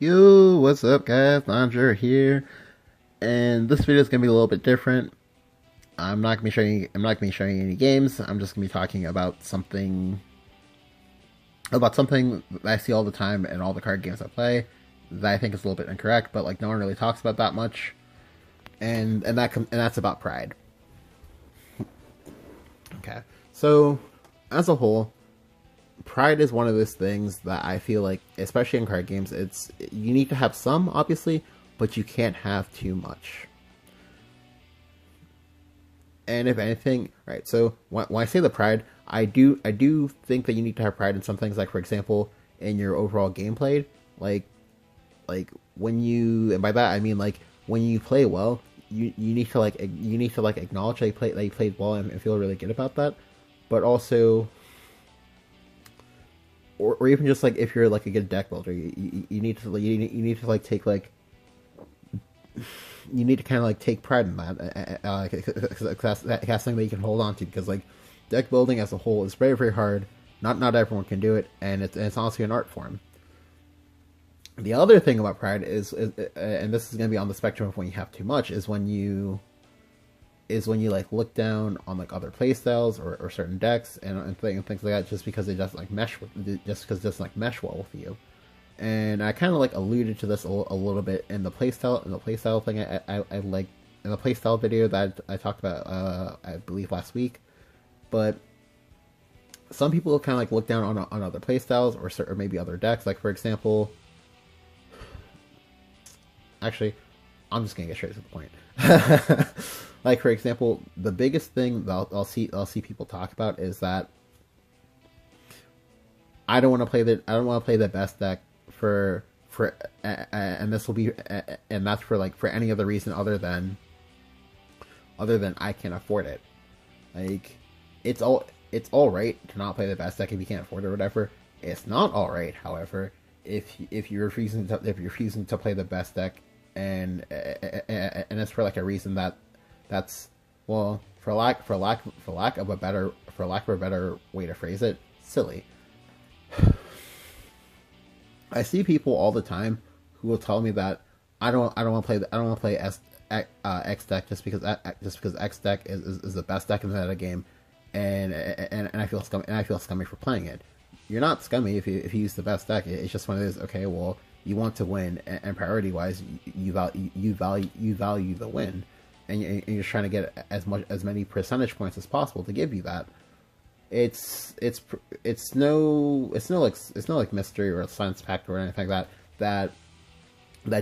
Yo, what's up, guys? Andre here, and this video is gonna be a little bit different. I'm not gonna be showing. I'm not gonna be showing you any games. I'm just gonna be talking about something that I see all the time in all the card games I play that I think is a little bit incorrect, but like no one really talks about that much, and that's about pride. Okay, so as a whole, pride is one of those things that I feel like, especially in card games, you need to have some, obviously, but you can't have too much. And if anything, right? So when I say the pride, I do think that you need to have pride in some things, like for example, in your overall gameplay, like when you, and by that I mean like when you play well, you need to like acknowledge that you played well and feel really good about that, but also or even just like if you're like a good deck builder, you need to like take like you need to kind of like take pride in that, because that's something that you can hold on to, because like deck building as a whole is very hard. Not everyone can do it, and it's honestly an art form. The other thing about pride and this is going to be on the spectrum of when you have too much, is when you like look down on like other playstyles or certain decks and things like that, just because it doesn't like mesh well with you. And I kind of like alluded to this a little bit in the playstyle thing I like in the playstyle video that I talked about I believe last week. But some people kind of like look down on other playstyles or maybe other decks. Like for example, actually, I'm just gonna get straight to the point. Like for example, the biggest thing that I'll see people talk about is that I don't want to play the best deck and this will be and that's for any other reason other than I can afford it. Like it's all right to not play the best deck if you can't afford it or whatever. It's not all right, however, if you're refusing to play the best deck, and it's for like a reason that's, well, for lack of a better way to phrase it, silly. I see people all the time who will tell me that I don't want to play X deck just because X deck is the best deck in the meta game, and I feel scummy for playing it. You're not scummy if you use the best deck. It's just one of those, okay, well, you want to win, and priority wise, you value the win, and you're trying to get as many percentage points as possible to give you that. It's no mystery or a science pact or anything like that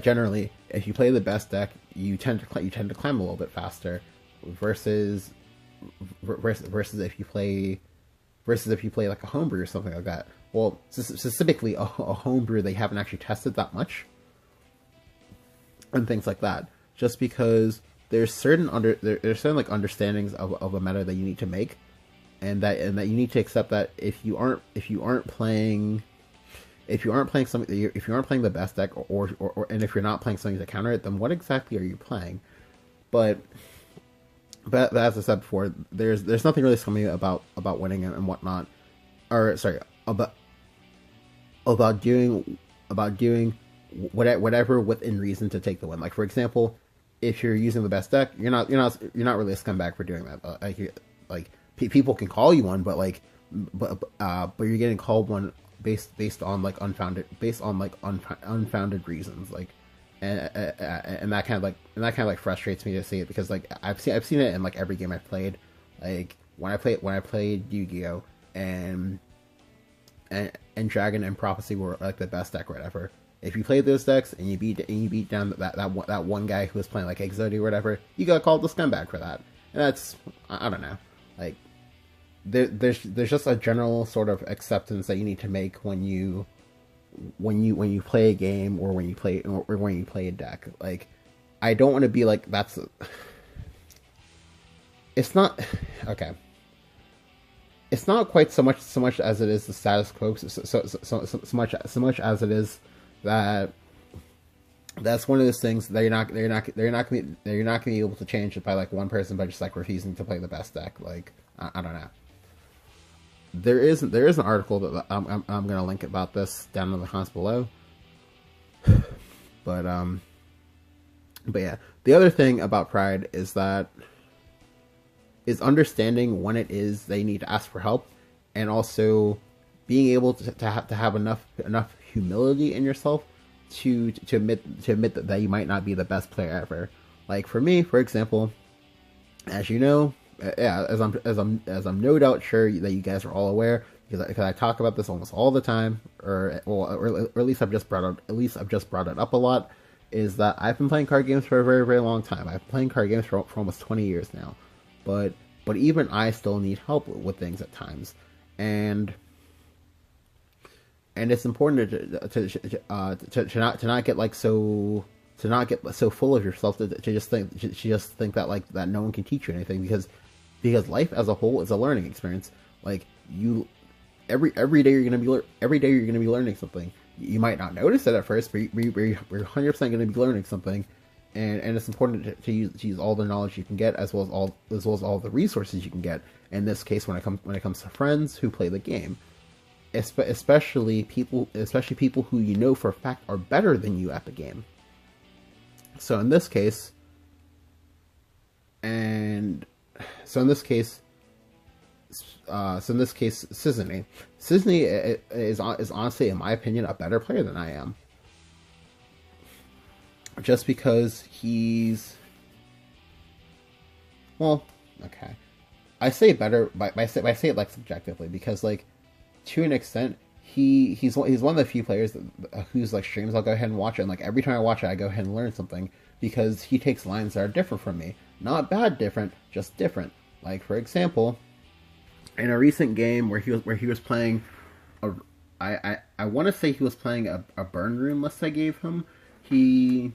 generally, if you play the best deck, you tend to climb a little bit faster, versus if you play like a homebrew or something like that. Well, specifically a homebrew they haven't actually tested that much, and things like that. Just because there's certain like understandings of a meta that you need to make, and that you need to accept that if you aren't playing something, if you aren't playing the best deck, and if you're not playing something to counter it, then what exactly are you playing? But as I said before, there's nothing really scummy about winning and whatnot, or sorry, about doing whatever within reason to take the win. Like for example, if you're using the best deck, you're not really a scumbag for doing that. People can call you one, but you're getting called one based on unfounded reasons, like, and that kind of like frustrates me to see it, because like I've seen it in like every game I've played. Like when I played Yu-Gi-Oh, and Dragon and Prophecy were like the best deck or whatever. If you played those decks and you beat down that one guy who was playing like Exodia or whatever, you got called the scumbag for that. And that's, I don't know, like there's just a general sort of acceptance that you need to make when you play a game, or when you play a deck. Like, I don't want to be like, it's not okay. It's not quite so much as it is the status quo. So much as it is that that's one of those things that you're not gonna be able to change it by like one person by just like refusing to play the best deck. Like, I don't know. There is an article that I'm gonna link about this down in the comments below. But but yeah, the other thing about pride is that is understanding when it is they need to ask for help, and also being able to have enough humility in yourself to admit that you might not be the best player ever. Like for me, for example, as you know, yeah, as I'm no doubt sure that you guys are all aware, because I talk about this almost all the time, or at least I've just brought it up a lot, is that I've been playing card games for a very, very long time. I've been playing card games for almost 20 years now, but even I still need help with things at times, and it's important to not get like so to not get so full of yourself to just think that like that no one can teach you anything, because life as a whole is a learning experience. Like you, every day you're gonna be learning something. You might not notice it at first, but you're 100% going to be learning something, and it's important to use all the knowledge you can get, as well as all the resources you can get. In this case, when it comes to friends who play the game, especially people who you know for a fact are better than you at the game. So in this case, Sisney. Sisney is honestly, in my opinion, a better player than I am. Just because he's, well, okay, I say better, but I say it like subjectively, because like to an extent he's one of the few players whose like streams I'll go ahead and watch it, and like every time I watch it I go ahead and learn something, because he takes lines that are different from me. Not bad different, just different. Like for example, in a recent game where he was playing I want to say he was playing a burn room list I gave him. He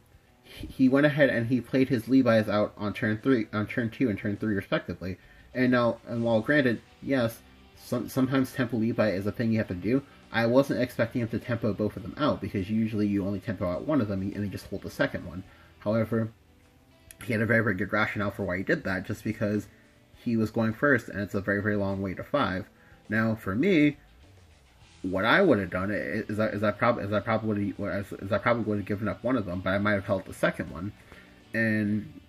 went ahead and he played his Levi's out on turn 2 and turn 3 respectively. And while granted, yes, sometimes tempo Levi is a thing you have to do, I wasn't expecting him to tempo both of them out, because usually you only tempo out one of them and you just hold the second one. However, he had a very, very good rationale for why he did that, just because he was going first, and it's a very, very long way to 5. Now, for me, what I would have done is I probably would have given up one of them, but I might have held the second one, and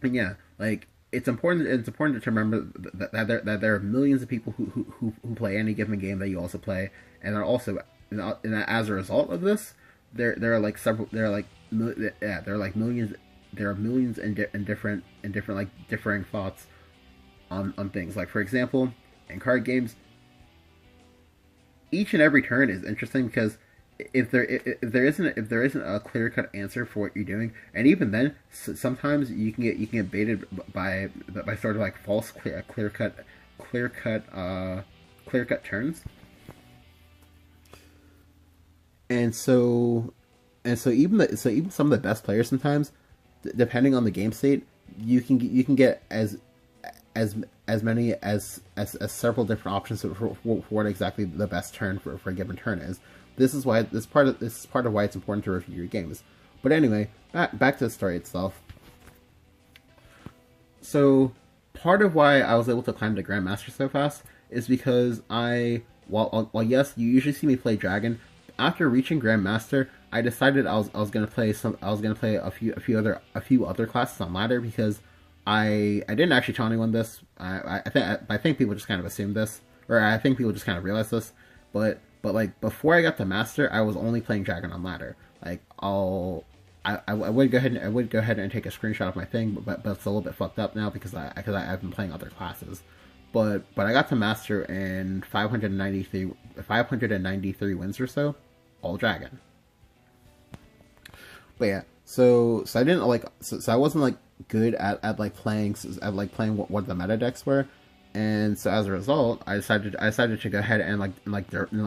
yeah, like it's important to remember that there are millions of people who play any given game that you also play, and are also, and as a result of this, there are millions and different like differing thoughts on things. Like for example, in card games, each and every turn is interesting, because if there isn't a clear cut answer for what you're doing, and even then, sometimes you can get baited by sort of like false clear cut turns, and so even some of the best players sometimes, depending on the game state, you can get as many as several different options for what exactly the best turn for a given turn is. This is part of why it's important to review your games. But anyway, back to the story itself. So part of why I was able to climb to Grandmaster so fast is because while yes, you usually see me play Dragon, after reaching Grandmaster, I decided I was gonna play a few other classes on ladder, because I didn't actually tell anyone this. I think people just kind of assumed this, or I think people just kind of realized this. But like before I got to Master, I was only playing Dragon on ladder. Like I would go ahead and take a screenshot of my thing, but it's a little bit fucked up now because I've been playing other classes. But I got to Master in 593 wins or so, all Dragon. But yeah, so I didn't like, so I wasn't like good at playing what the meta decks were, and so as a result, I decided to go ahead and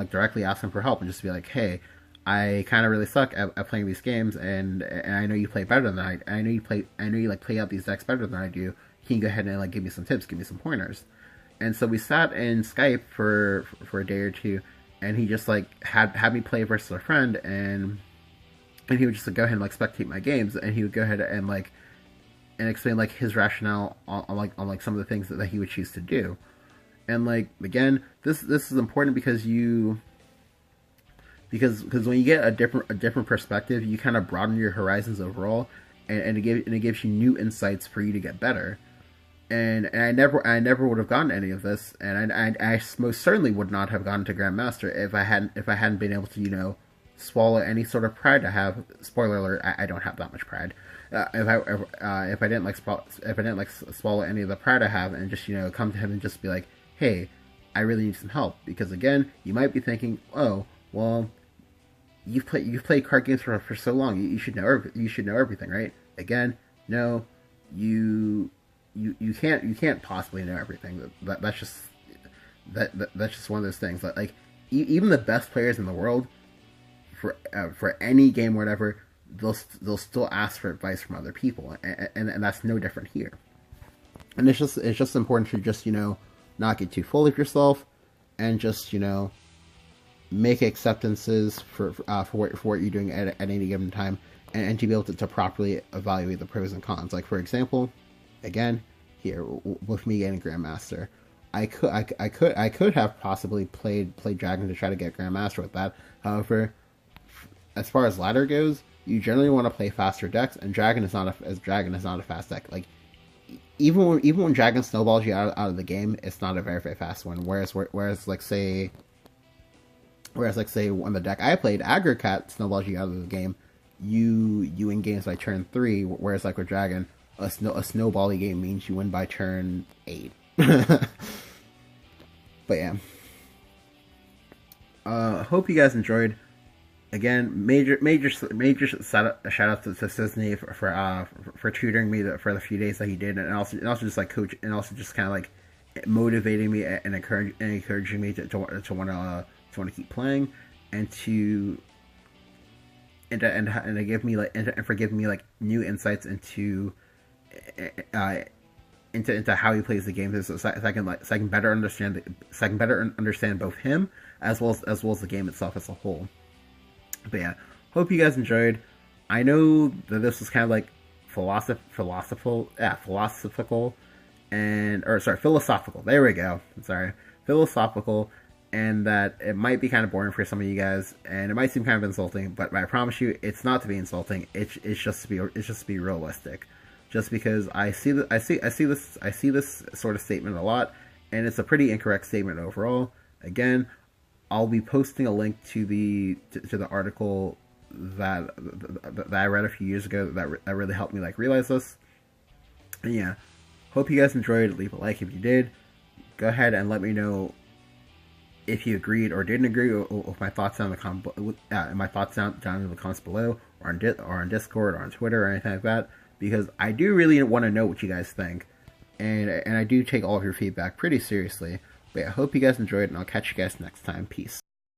directly ask him for help, and just be like, hey, I kind of really suck at playing these games, and I know you play better than I know you play out these decks better than I do. Can you go ahead and like give me some tips, give me some pointers? And so we sat in Skype for a day or two, and he just like had me play versus a friend, and he would just like, go ahead and like spectate my games, and he would go ahead and like explain like his rationale on some of the things that he would choose to do. And like again, this is important because you because when you get a different perspective, you kind of broaden your horizons overall, and it gives you new insights for you to get better. And I never would have gotten any of this, and I most certainly would not have gotten to Grandmaster if I hadn't been able to, you know, swallow any sort of pride I have. Spoiler alert: I don't have that much pride. If I didn't swallow any of the pride I have, and just, you know, come to him and just be like, hey, I really need some help, because again, you might be thinking, oh, well, you've played card games for so long, you should know everything, right? Again, no, you can't possibly know everything. That's just one of those things. Like even the best players in the world, for any game or whatever, they'll still ask for advice from other people, and that's no different here. And it's just important to just, you know, not get too full of yourself, and just, you know, make acceptances for what you're doing at any given time, and to be able to properly evaluate the pros and cons. Like, for example, again, here with me getting Grandmaster, I could have possibly played Dragon to try to get Grandmaster with that. However, as far as ladder goes, you generally want to play faster decks, and Dragon is not a fast deck. Like, even when Dragon snowballs you out of the game, it's not a very, very fast one. Whereas like say when the deck I played, Aggro Cat, snowballs you out of the game, you win games by turn 3. Whereas like with Dragon, a snowbally game means you win by turn 8. But yeah, hope you guys enjoyed. Again, major shout out to Cisney for tutoring me for the few days that he did, and also just like coach, and also just kind of like motivating me and encouraging me to want to keep playing, and to give me like and for giving me like new insights into how he plays the game, so I can better understand both him as well as the game itself as a whole. But yeah, hope you guys enjoyed. I know that this was kind of like philosophical. There we go. Sorry, philosophical, and that it might be kind of boring for some of you guys, and it might seem kind of insulting. But I promise you, it's not to be insulting. It's just to be realistic. Just because I see this sort of statement a lot, and it's a pretty incorrect statement overall. Again, I'll be posting a link to the article that I read a few years ago that really helped me like realize this. And yeah, hope you guys enjoyed. Leave a like if you did. Go ahead and let me know if you agreed or didn't agree with my thoughts down in the comments below, or on Discord or on Twitter or anything like that, because I do really want to know what you guys think, and I do take all of your feedback pretty seriously. But yeah, I hope you guys enjoyed, and I'll catch you guys next time. Peace.